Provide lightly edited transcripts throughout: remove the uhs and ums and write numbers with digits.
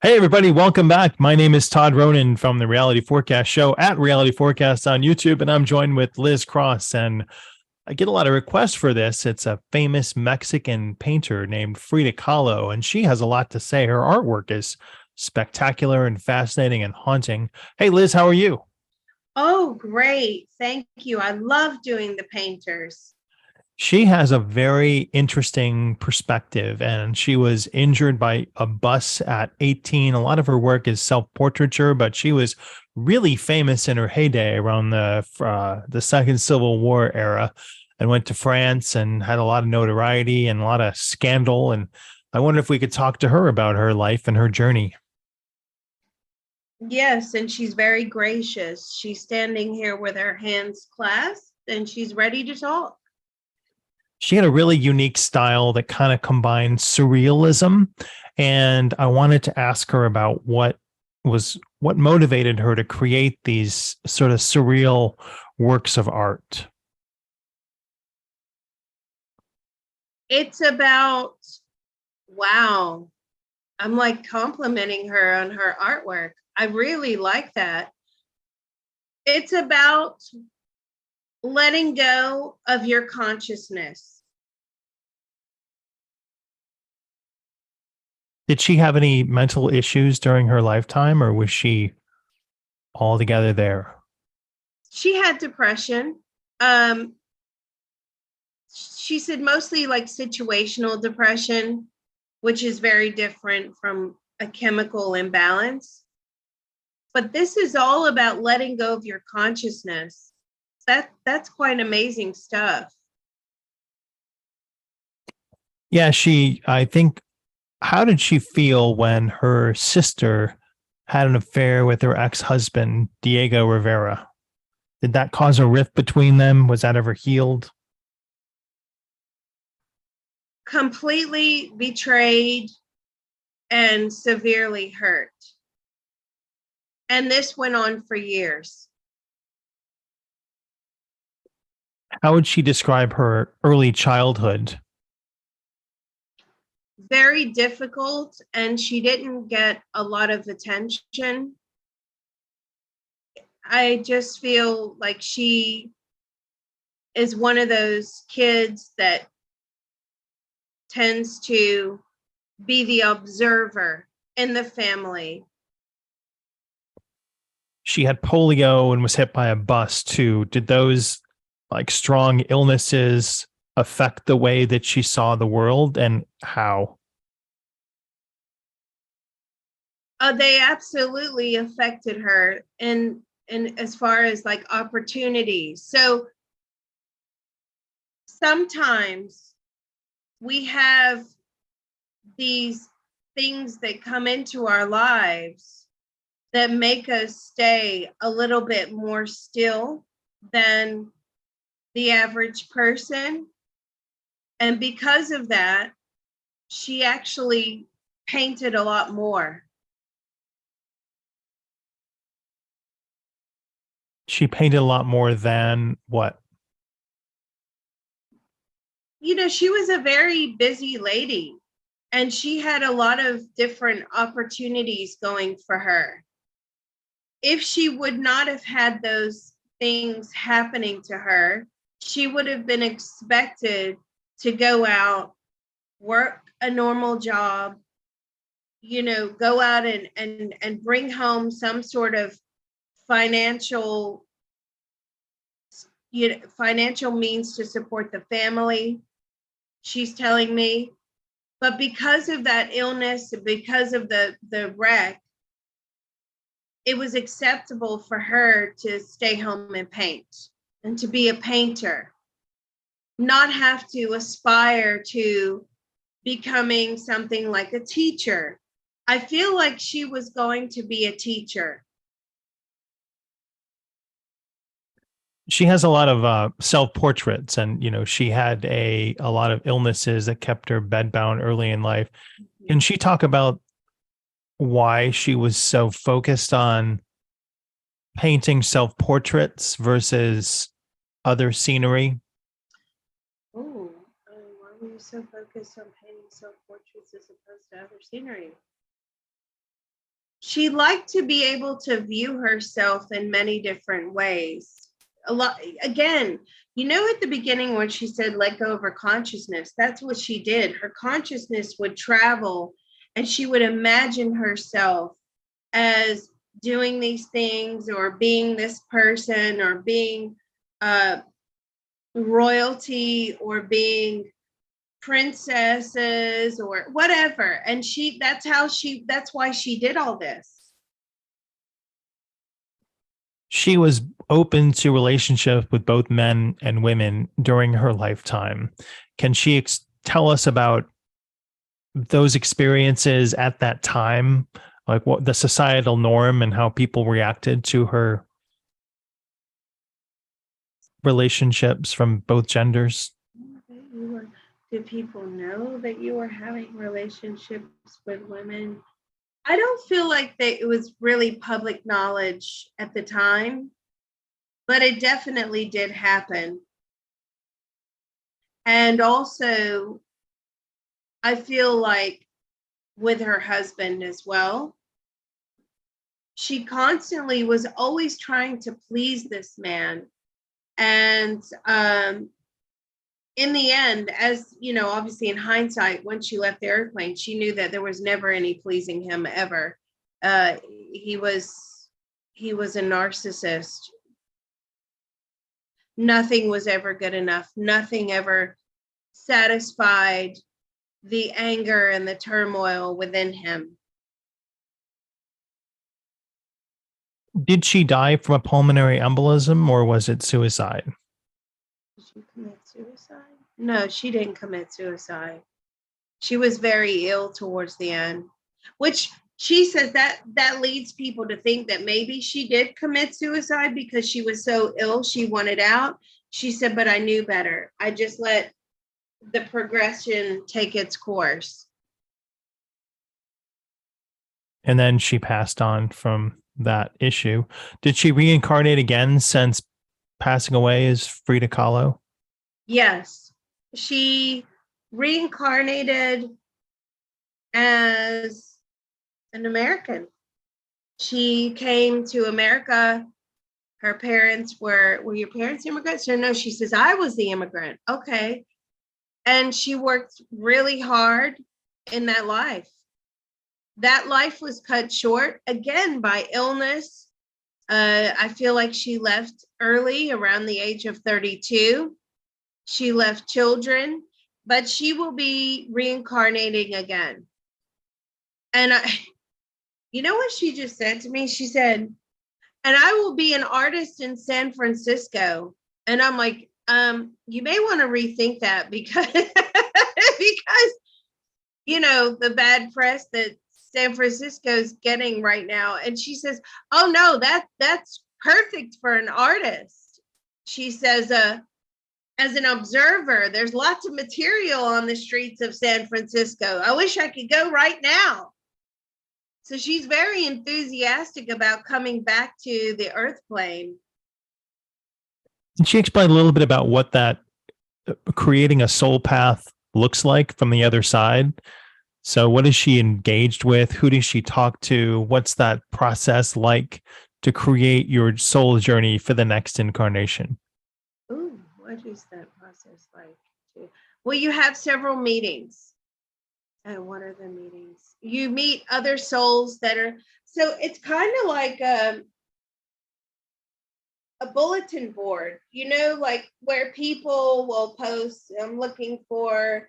Hey, everybody, welcome back. My name is Todd Ronan from the Reality Forecast Show at Reality Forecast on YouTube, and I'm joined with Liz Cross. And I get a lot of requests for this. It's a famous Mexican painter named Frida Kahlo, and she has a lot to say. Her artwork is spectacular and fascinating and haunting. Hey, Liz, how are you? Oh, great. Thank you. I love doing the painters. She has a very interesting perspective, and she was injured by a bus at 18. A lot of her work is self-portraiture, but she was really famous in her heyday around the Second Civil War era, and went to France and had a lot of notoriety and a lot of scandal. And I wonder if we could talk to her about her life and her journey. Yes, and she's very gracious. She's standing here with her hands clasped, and she's ready to talk. She had a really unique style that kind of combined surrealism. And I wanted to ask her about what motivated her to create these sort of surreal works of art. It's about, wow, I'm like complimenting her on her artwork. I really like that. It's about letting go of your consciousness. Did she have any mental issues during her lifetime, or was she altogether there? She had depression. She said mostly like situational depression, which is very different from a chemical imbalance. But this is all about letting go of your consciousness. That's quite amazing stuff. Yeah, I think, how did she feel when her sister had an affair with her ex-husband, Diego Rivera? Did that cause a rift between them? Was that ever healed? Completely betrayed and severely hurt. And this went on for years. How would she describe her early childhood? Very difficult, and she didn't get a lot of attention. I just feel like she is one of those kids that tends to be the observer in the family. She had polio and was hit by a bus too. Did those like strong illnesses affect the way that she saw the world, and how? They absolutely affected her in as far as like opportunities. So sometimes we have these things that come into our lives that make us stay a little bit more still than the average person. And because of that, she actually painted a lot more. She painted a lot more than what? You know, she was a very busy lady, and she had a lot of different opportunities going for her. If she would not have had those things happening to her, she would have been expected to go out, work a normal job, you know, go out and bring home some sort of financial, financial means to support the family, she's telling me. But because of that illness, because of the wreck, it was acceptable for her to stay home and paint and to be a painter, not have to aspire to becoming something like a teacher. I feel like she was going to be a teacher. She has a lot of self-portraits, and she had a lot of illnesses that kept her bedbound early in life. Can she talk about why she was so focused on painting self-portraits versus other scenery? Oh, why were you so focused on painting self-portraits as opposed to other scenery? She liked to be able to view herself in many different ways. A lot, again, at the beginning when she said let go of her consciousness, that's what she did. Her consciousness would travel and she would imagine herself as doing these things or being this person or being royalty or being princesses or whatever. And that's why she did all this. She was open to relationships with both men and women during her lifetime. Can she tell us about those experiences at that time, like what the societal norm and how people reacted to her relationships from both genders? Did people know that you were having relationships with women? I don't feel like that it was really public knowledge at the time, but it definitely did happen. And also, I feel like with her husband as well, she constantly was always trying to please this man. And in the end, as obviously in hindsight, when she left the airplane, she knew that there was never any pleasing him ever. He was a narcissist. Nothing was ever good enough. Nothing ever satisfied the anger and the turmoil within him. Did she die from a pulmonary embolism or was it suicide? Did she commit suicide? No, she didn't commit suicide. She was very ill towards the end, which she says that leads people to think that maybe she did commit suicide because she was so ill, she wanted out. She said, but I knew better. I just let the progression take its course. And then she passed on from that issue. Did she reincarnate again since passing away as Frida Kahlo? Yes. She reincarnated as an American. She came to America. Her parents were your parents immigrants? No, she says, I was the immigrant. Okay. And she worked really hard in that life. That life was cut short again by illness. I feel like she left early, around the age of 32. She left children, but she will be reincarnating again. And you know what she just said to me? She said, and I will be an artist in San Francisco. And I'm like, you may want to rethink that because the bad press that San Francisco's getting right now. And she says, oh no, that's perfect for an artist. She says, as an observer, there's lots of material on the streets of San Francisco. I wish I could go right now. So she's very enthusiastic about coming back to the earth plane. Can she explain a little bit about what that creating a soul path looks like from the other side? So what is she engaged with? Who does she talk to? What's that process like to create your soul journey for the next incarnation? Ooh, what is that process like? Well, you have several meetings. And what are the meetings? You meet other souls that are, so it's kind of like a bulletin board, like where people will post, I'm looking for,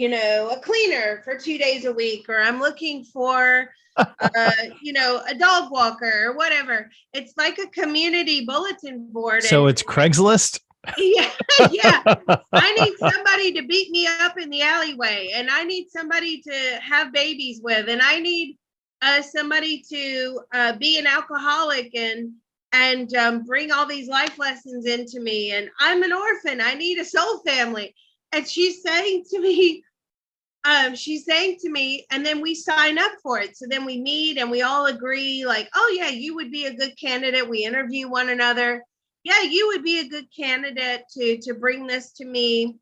a cleaner for 2 days a week, or I'm looking for, a dog walker or whatever. It's like a community bulletin board. So it's Craigslist? Yeah, yeah. I need somebody to beat me up in the alleyway, and I need somebody to have babies with, and I need somebody to be an alcoholic and and bring all these life lessons into me. And I'm an orphan. I need a soul family. And she's saying to me, and then we sign up for it. So then we meet and we all agree, like, oh yeah, you would be a good candidate. We interview one another. Yeah, you would be a good candidate to bring this to me,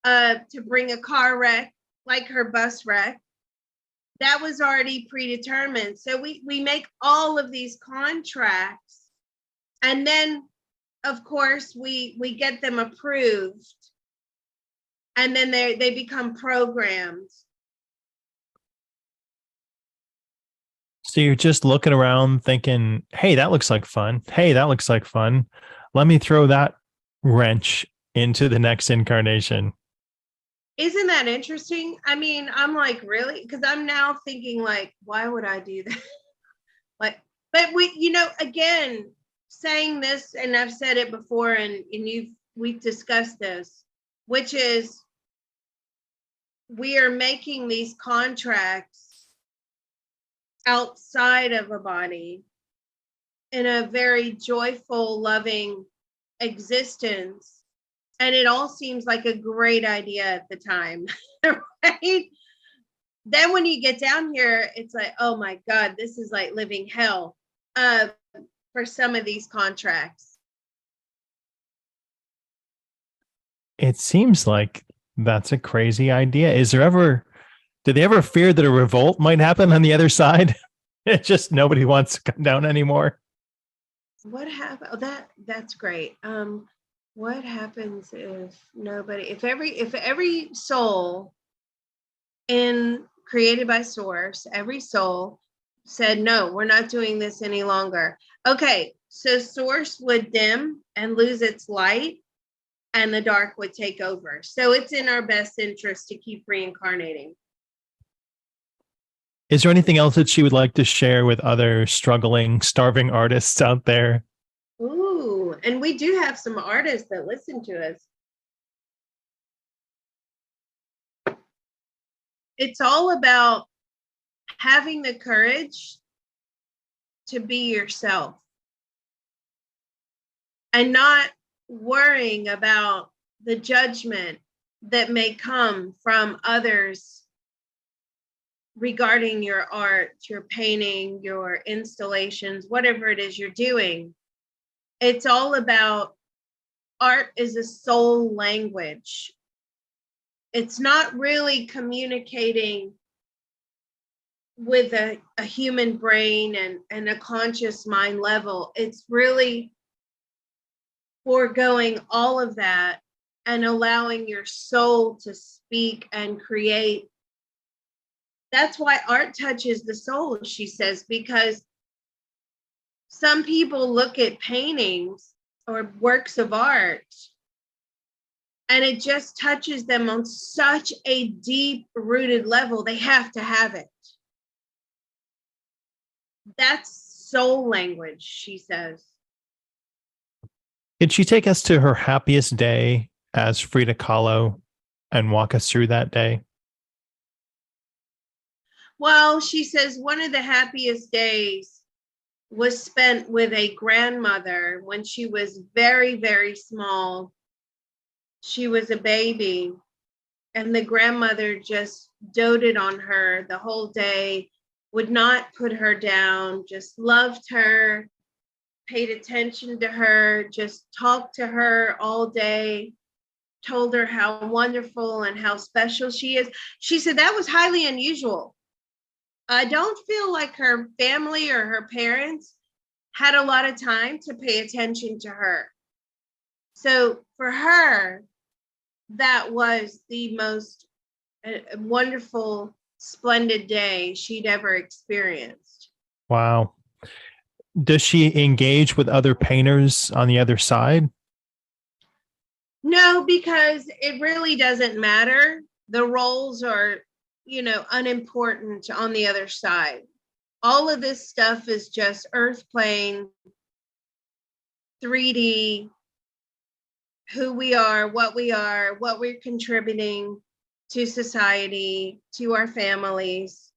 to bring a car wreck, like her bus wreck. That was already predetermined. So we make all of these contracts, and then of course we get them approved, and then they become programmed. So you're just looking around thinking, hey, that looks like fun. Hey, that looks like fun. Let me throw that wrench into the next incarnation. Isn't that interesting? I mean, I'm like, really? Because I'm now thinking, like, why would I do that? Like, but again, saying this, and I've said it before, and we've discussed this, which is we are making these contracts outside of a body in a very joyful, loving existence. And it all seems like a great idea at the time, right? Then when you get down here, it's like, oh my God, this is like living hell for some of these contracts. It seems like that's a crazy idea. Did they ever fear that a revolt might happen on the other side? It's just nobody wants to come down anymore. What happened? Oh, that's great. What happens if every soul created by source, every soul said, no, we're not doing this any longer. Okay, so source would dim and lose its light, and the dark would take over. So it's in our best interest to keep reincarnating. Is there anything else that she would like to share with other struggling, starving artists out there? Ooh, and we do have some artists that listen to us. It's all about having the courage to be yourself and not worrying about the judgment that may come from others regarding your art, your painting, your installations, whatever it is you're doing. It's all about art is a soul language. It's not really communicating with a human brain and a conscious mind level. It's really foregoing all of that and allowing your soul to speak and create. That's why art touches the soul, she says, because some people look at paintings or works of art and it just touches them on such a deep rooted level. They have to have it. That's soul language, she says. Could she take us to her happiest day as Frida Kahlo and walk us through that day? Well, she says one of the happiest days was spent with a grandmother when she was very, very small. She was a baby, and the grandmother just doted on her the whole day, would not put her down, just loved her, paid attention to her, just talked to her all day, told her how wonderful and how special she is. She said that was highly unusual. I don't feel like her family or her parents had a lot of time to pay attention to her. So for her, that was the most wonderful, splendid day she'd ever experienced. Wow. Does she engage with other painters on the other side? No, because it really doesn't matter. The roles are, unimportant on the other side. All of this stuff is just earth plane, 3D, who we are, what we're contributing to society, to our families.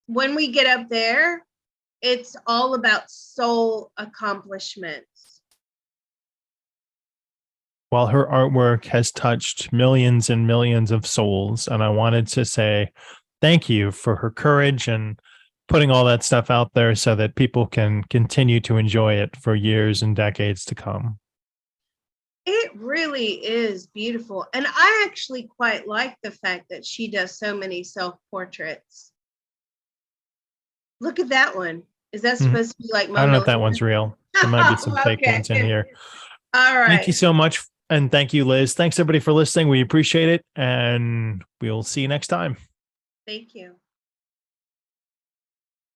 When we get up there, It's all about soul accomplishments. Well, her artwork has touched millions and millions of souls. And I wanted to say thank you for her courage and putting all that stuff out there so that people can continue to enjoy it for years and decades to come. It really is beautiful. And I actually quite like the fact that she does so many self-portraits. Look at that one. Is that supposed to be like I don't know if Mona that one's real. There might be some fake ones in here. All right. Thank you so much. And thank you, Liz. Thanks everybody for listening. We appreciate it. And we'll see you next time. Thank you.